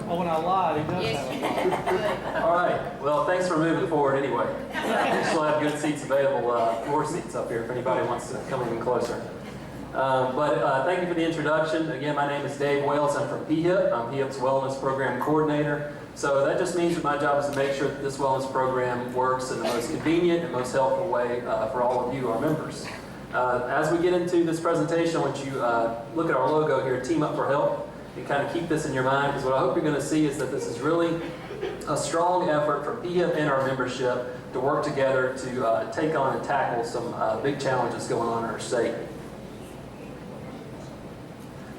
Oh, when I lied, he does have a phone. All right. Well, thanks for moving forward anyway. We still have good seats available, floor seats up here if anybody wants to come even closer. Thank you for the introduction. Again, my name is Dave Wales. I'm from Peehip. I'm Peehip's Wellness Program Coordinator. So that just means that my job is to make sure that this wellness program works in the most convenient and most helpful way for all of you, our members. As we get into this presentation, I want you look at our logo here, Team Up for Help, and kind of keep this in your mind, because what I hope you're going to see is that this is really a strong effort from Peehip and our membership to work together to take on and tackle some big challenges going on in our state.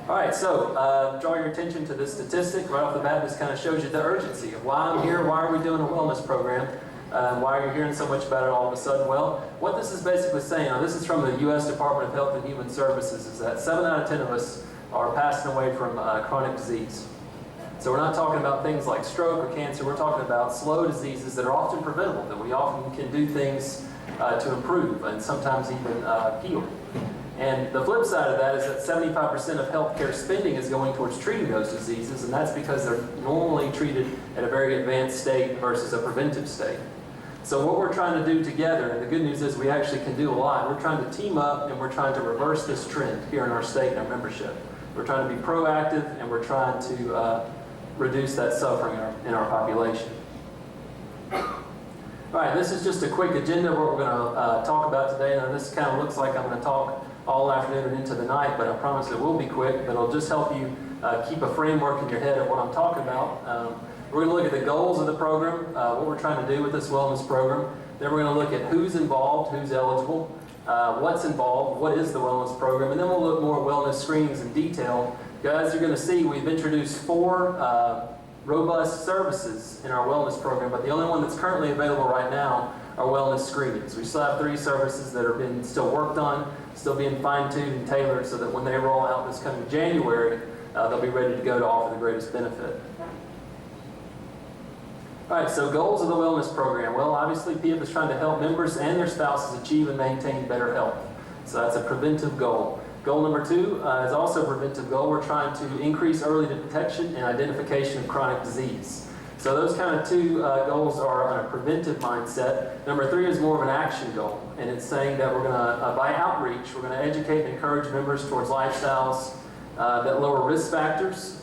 All right, so draw your attention to this statistic. Right off the bat, this kind of shows you the urgency of why I'm here, why are we doing a wellness program, why are you hearing so much about it all of a sudden? Well, what this is basically saying, now this is from the U.S. Department of Health and Human Services, is that 7 out of 10 of us are passing away from chronic disease. So we're not talking about things like stroke or cancer, we're talking about slow diseases that are often preventable, that we often can do things to improve and sometimes even heal. And the flip side of that is that 75% of healthcare spending is going towards treating those diseases, and that's because they're normally treated at a very advanced state versus a preventive state. So what we're trying to do together, and the good news is we actually can do a lot, we're trying to team up and we're trying to reverse this trend here in our state and our membership. We're trying to be proactive and we're trying to reduce that suffering in our population. All right, this is just a quick agenda of what we're going to talk about today. Now this kind of looks like I'm going to talk all afternoon and into the night, but I promise it will be quick, but it'll just help you keep a framework in your head of what I'm talking about. We're going to look at the goals of the program, what we're trying to do with this wellness program. Then we're going to look at who's involved, who's eligible, what's involved, what is the wellness program, and then we'll look more at wellness screenings in detail. As you're going to see, we've introduced 4 robust services in our wellness program, but the only one that's currently available right now are wellness screenings. We still have 3 services that are being still worked on, still being fine-tuned and tailored so that when they roll out this coming January, they'll be ready to go to offer the greatest benefit. All right, so goals of the wellness program. Well, obviously, Peehip is trying to help members and their spouses achieve and maintain better health. So that's a preventive goal. Goal number 2 is also a preventive goal. We're trying to increase early detection and identification of chronic disease. So those kind of 2 goals are on a preventive mindset. Number 3 is more of an action goal, and it's saying that we're going to, by outreach, we're going to educate and encourage members towards lifestyles that lower risk factors.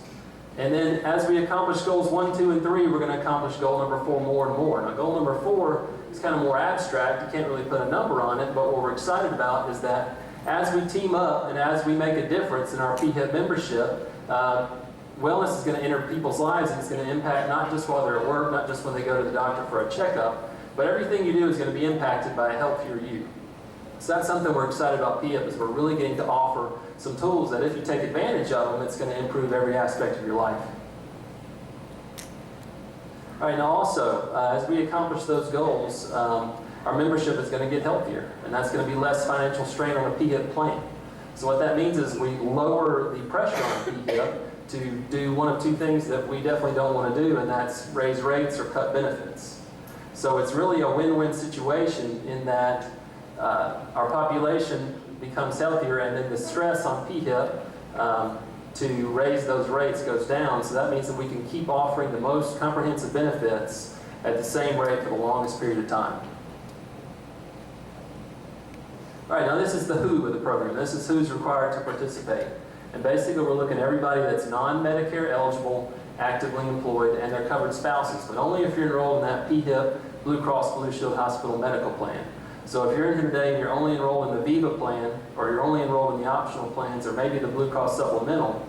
And then as we accomplish goals 1, 2, and 3, we're going to accomplish goal number 4 more and more. Now goal number 4 is kind of more abstract. You can't really put a number on it, but what we're excited about is that as we team up and as we make a difference in our Peehip membership, wellness is going to enter people's lives, and it's going to impact not just while they're at work, not just when they go to the doctor for a checkup, but everything you do is going to be impacted by a healthier you. So that's something we're excited about Peehip, is we're really getting to offer some tools that if you take advantage of them, it's going to improve every aspect of your life. All right, now also, as we accomplish those goals, our membership is going to get healthier, and that's going to be less financial strain on a Peehip plan. So what that means is we lower the pressure on Peehip to do one of 2 things that we definitely don't want to do, and that's raise rates or cut benefits. So it's really a win-win situation in that our population becomes healthier, and then the stress on Peehip to raise those rates goes down. So that means that we can keep offering the most comprehensive benefits at the same rate for the longest period of time. All right, now this is the who of the program. This is who's required to participate. And basically we're looking at everybody that's non-Medicare eligible, actively employed, and their covered spouses, but only if you're enrolled in that Peehip Blue Cross Blue Shield Hospital medical plan. So if you're in here today and you're only enrolled in the Viva plan, or you're only enrolled in the optional plans, or maybe the Blue Cross supplemental,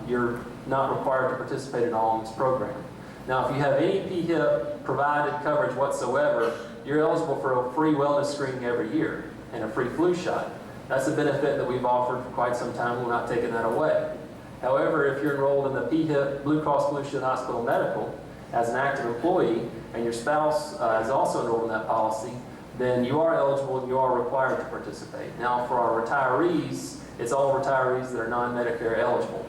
you're not required to participate at all in this program. Now if you have any Peehip provided coverage whatsoever, you're eligible for a free wellness screening every year and a free flu shot. That's a benefit that we've offered for quite some time. We're not taking that away. However, if you're enrolled in the Peehip Blue Cross Blue Shield Hospital Medical as an active employee, and your spouse is also enrolled in that policy, then you are eligible and you are required to participate. Now for our retirees, it's all retirees that are non-Medicare eligible.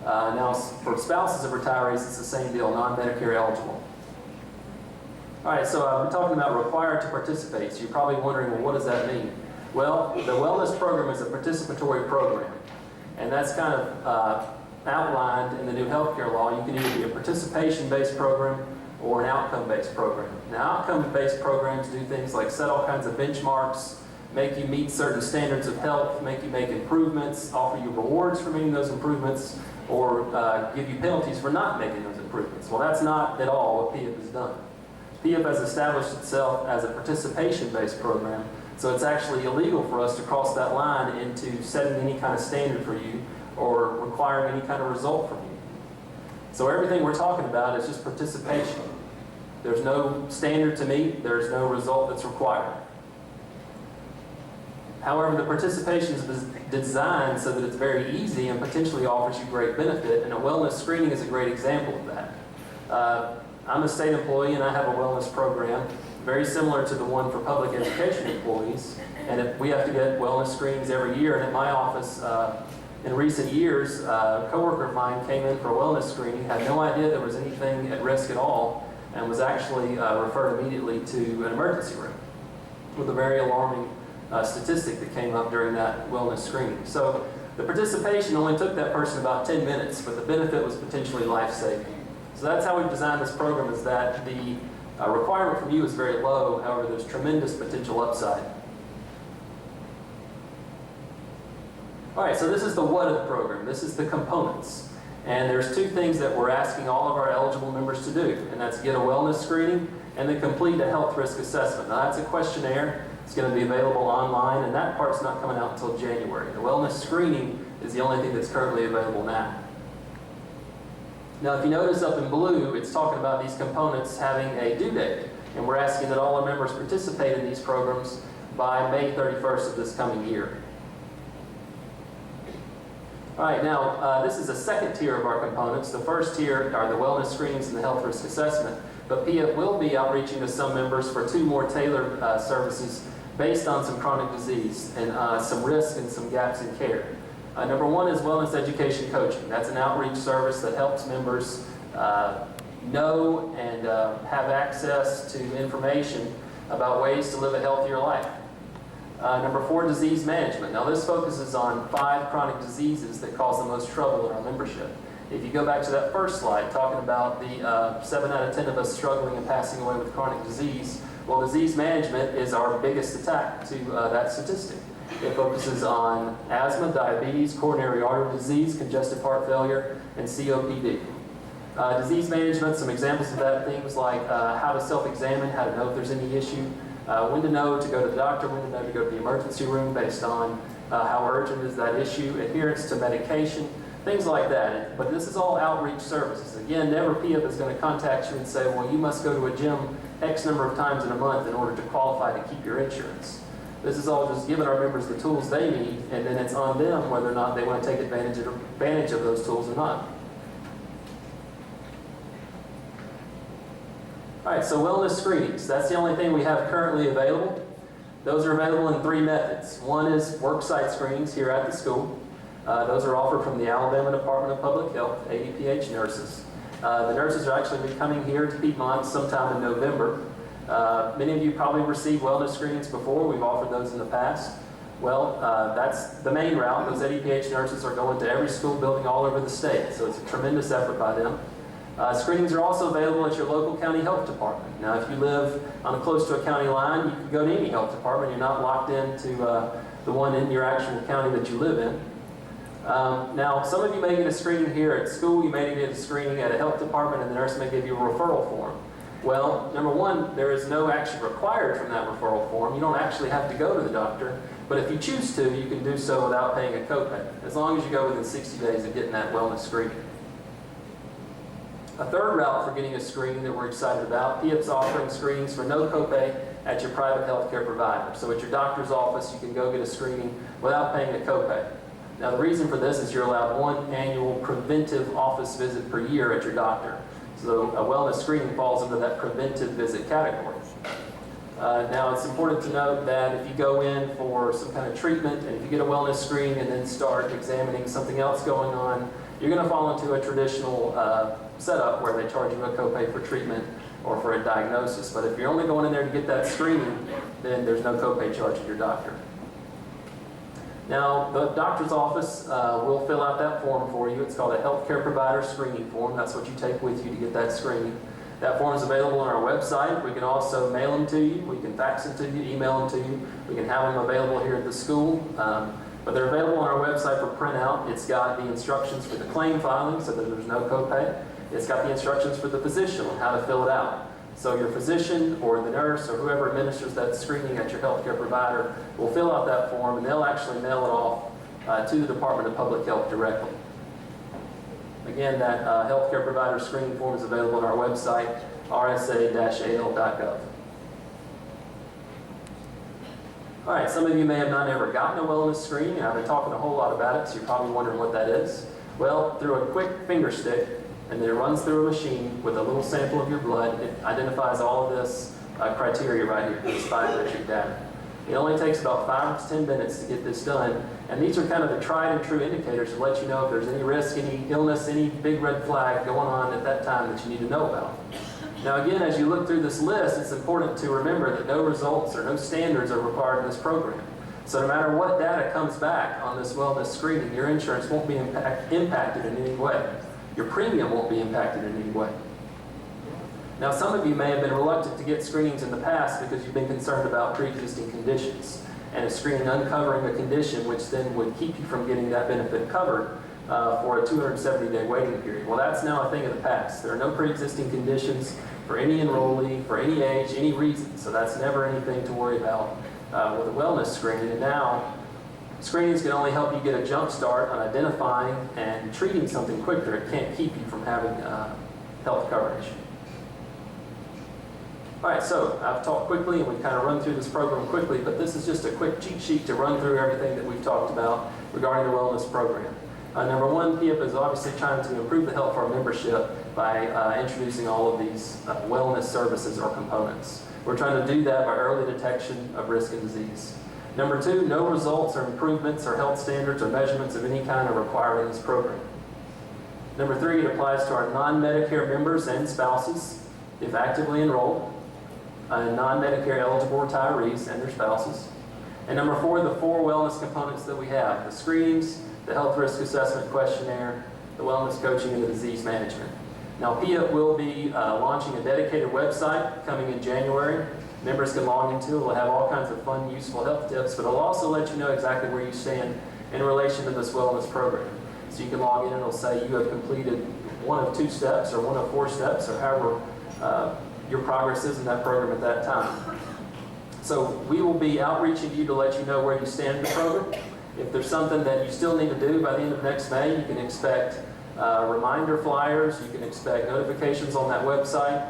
Now for spouses of retirees, it's the same deal, non-Medicare eligible. All right, so we're talking about required to participate. So you're probably wondering, well, what does that mean? Well, the wellness program is a participatory program, and that's kind of outlined in the new healthcare law. You can either be a participation-based program or an outcome-based program. Now, outcome-based programs do things like set all kinds of benchmarks, make you meet certain standards of health, make you make improvements, offer you rewards for meeting those improvements, or give you penalties for not making those improvements. Well, that's not at all what Peehip has done. Peehip has established itself as a participation-based program, so it's actually illegal for us to cross that line into setting any kind of standard for you or requiring any kind of result from you. So everything we're talking about is just participation. There's no standard to meet, there's no result that's required. However, the participation is designed so that it's very easy and potentially offers you great benefit, and a wellness screening is a great example of that. I'm a state employee and I have a wellness program very similar to the one for public education employees, and we have to get wellness screenings every year. And at my office, in recent years, a coworker of mine came in for a wellness screening, had no idea there was anything at risk at all, and was actually referred immediately to an emergency room with a very alarming statistic that came up during that wellness screening. So the participation only took that person about 10 minutes, but the benefit was potentially life-saving. So that's how we've designed this program, is that the requirement from you is very low, however there's tremendous potential upside. All right, so this is the what of the program. This is the components. And there's two things that we're asking all of our eligible members to do, and that's get a wellness screening and then complete a health risk assessment. Now that's a questionnaire. It's going to be available online, and that part's not coming out until January. The wellness screening is the only thing that's currently available now. Now, if you notice up in blue, it's talking about these components having a due date, and we're asking that all our members participate in these programs by May 31st of this coming year. All right, now, this is a second tier of our components. The first tier are the wellness screenings and the health risk assessment, but Peehip will be outreaching to some members for two more tailored services based on some chronic disease and some risk and some gaps in care. Number one is wellness education coaching. That's an outreach service that helps members know and have access to information about ways to live a healthier life. Number four, disease management. Now this focuses on 5 chronic diseases that cause the most trouble in our membership. If you go back to that first slide, talking about the 7 out of 10 of us struggling and passing away with chronic disease, well, disease management is our biggest attack to that statistic. It focuses on asthma, diabetes, coronary artery disease, congestive heart failure, and COPD. Disease management, some examples of that, things like how to self-examine, how to know if there's any issue, when to know to go to the doctor, when to know to go to the emergency room based on how urgent is that issue, adherence to medication, things like that. But this is all outreach services. Again, never Peehip is going to contact you and say, well, you must go to a gym X number of times in a month in order to qualify to keep your insurance. This is all just giving our members the tools they need, and then it's on them whether or not they want to take advantage of those tools or not. All right, so wellness screenings. That's the only thing we have currently available. Those are available in 3 methods. One is worksite screenings here at the school. Those are offered from the Alabama Department of Public Health, ADPH nurses. The nurses are actually be coming here to Piedmont sometime in November. Many of you probably received wellness screenings before. We've offered those in the past. Well, that's the main route. Those ADPH nurses are going to every school building all over the state, so it's a tremendous effort by them. Screenings are also available at your local county health department. Now, if you live close to a county line, you can go to any health department. You're not locked into the one in your actual county that you live in. Now, some of you may get a screening here at school. You may get a screening at a health department, and the nurse may give you a referral form. Well, number one, there is no action required from that referral form. You don't actually have to go to the doctor, but if you choose to, you can do so without paying a copay, as long as you go within 60 days of getting that wellness screening. A third route for getting a screening that we're excited about, Peehip's offering screenings for no copay at your private health care provider. So at your doctor's office, you can go get a screening without paying a copay. Now, the reason for this is you're allowed 1 annual preventive office visit per year at your doctor. So a wellness screening falls into that preventive visit category. Now, it's important to note that if you go in for some kind of treatment, and if you get a wellness screening and then start examining something else going on, you're going to fall into a traditional setup where they charge you a copay for treatment or for a diagnosis. But if you're only going in there to get that screening, then there's no copay charge at your doctor. Now, the doctor's office will fill out that form for you. It's called a healthcare provider screening form. That's what you take with you to get that screening. That form is available on our website. We can also mail them to you. We can fax them to you, email them to you. We can have them available here at the school. But they're available on our website for printout. It's got the instructions for the claim filing so that there's no copay. It's got the instructions for the physician on how to fill it out. So your physician or the nurse or whoever administers that screening at your healthcare provider will fill out that form, and they'll actually mail it off to the Department of Public Health directly. Again, that healthcare provider screening form is available on our website, rsa-al.gov. All right, some of you may have not ever gotten a wellness screening, and I've been talking a whole lot about it, so you're probably wondering what that is. Well, through a quick finger stick, and then it runs through a machine with a little sample of your blood. It identifies all of this criteria right here, this biometric data. It only takes about 5 to 10 minutes to get this done, and these are kind of the tried and true indicators to let you know if there's any risk, any illness, any big red flag going on at that time that you need to know about. Now again, as you look through this list, it's important to remember that no results or no standards are required in this program. So no matter what data comes back on this wellness screening, your insurance won't be impacted in any way. Your premium won't be impacted in any way. Now, some of you may have been reluctant to get screenings in the past because you've been concerned about pre-existing conditions and a screening uncovering a condition which then would keep you from getting that benefit covered for a 270-day waiting period. Well, that's now a thing of the past. There are no pre-existing conditions for any enrollee, for any age, any reason. So that's never anything to worry about with a wellness screening. And now, screenings can only help you get a jump start on identifying and treating something quicker. It can't keep you from having health coverage. All right, so I've talked quickly and we've kind of run through this program quickly, but this is just a quick cheat sheet to run through everything that we've talked about regarding the wellness program. Number one, Peehip is obviously trying to improve the health of our membership by introducing all of these wellness services or components. We're trying to do that by early detection of risk and disease. Number two, no results or improvements or health standards or measurements of any kind are required in this program. Number three, it applies to our non-Medicare members and spouses, if actively enrolled, non-Medicare eligible retirees and their spouses. And number four, the 4 wellness components that we have: the screenings, the health risk assessment questionnaire, the wellness coaching, and the disease management. Now, Peehip will be launching a dedicated website coming in January. Members can log into it. It'll have all kinds of fun, useful health tips, but it'll also let you know exactly where you stand in relation to this wellness program. So you can log in and it'll say you have completed 1 of 2 steps or 1 of 4 steps, or however your progress is in that program at that time. So we will be outreaching to you to let you know where you stand in the program. If there's something that you still need to do by the end of next May, you can expect reminder flyers, you can expect notifications on that website.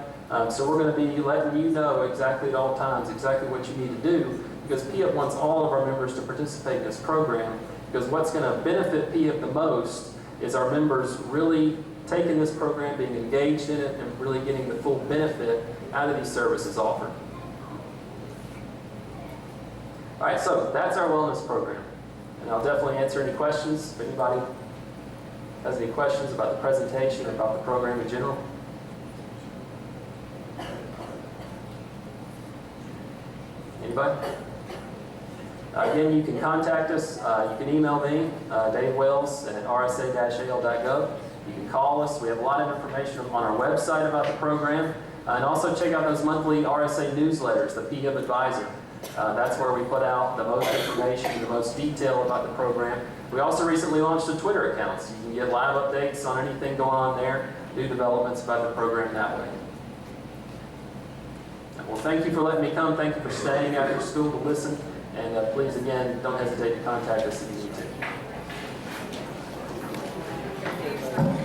So we're going to be letting you know exactly at all times exactly what you need to do, because Peehip wants all of our members to participate in this program, because what's going to benefit Peehip the most is our members really taking this program, being engaged in it, and really getting the full benefit out of these services offered. All right, so that's our wellness program. And I'll definitely answer any questions if anybody has any questions about the presentation or about the program in general. Anybody? Again, you can contact us. You can email me, Dave Wells at rsa-al.gov. You can call us. We have a lot of information on our website about the program. And also check out those monthly RSA newsletters, the Peehip Advisor. That's where we put out the most information, the most detail about the program. We also recently launched a Twitter account, so you can get live updates on anything going on there, new developments about the program that way. Well, thank you for letting me come. Thank you for staying after school to listen. And please, again, don't hesitate to contact us if you need to.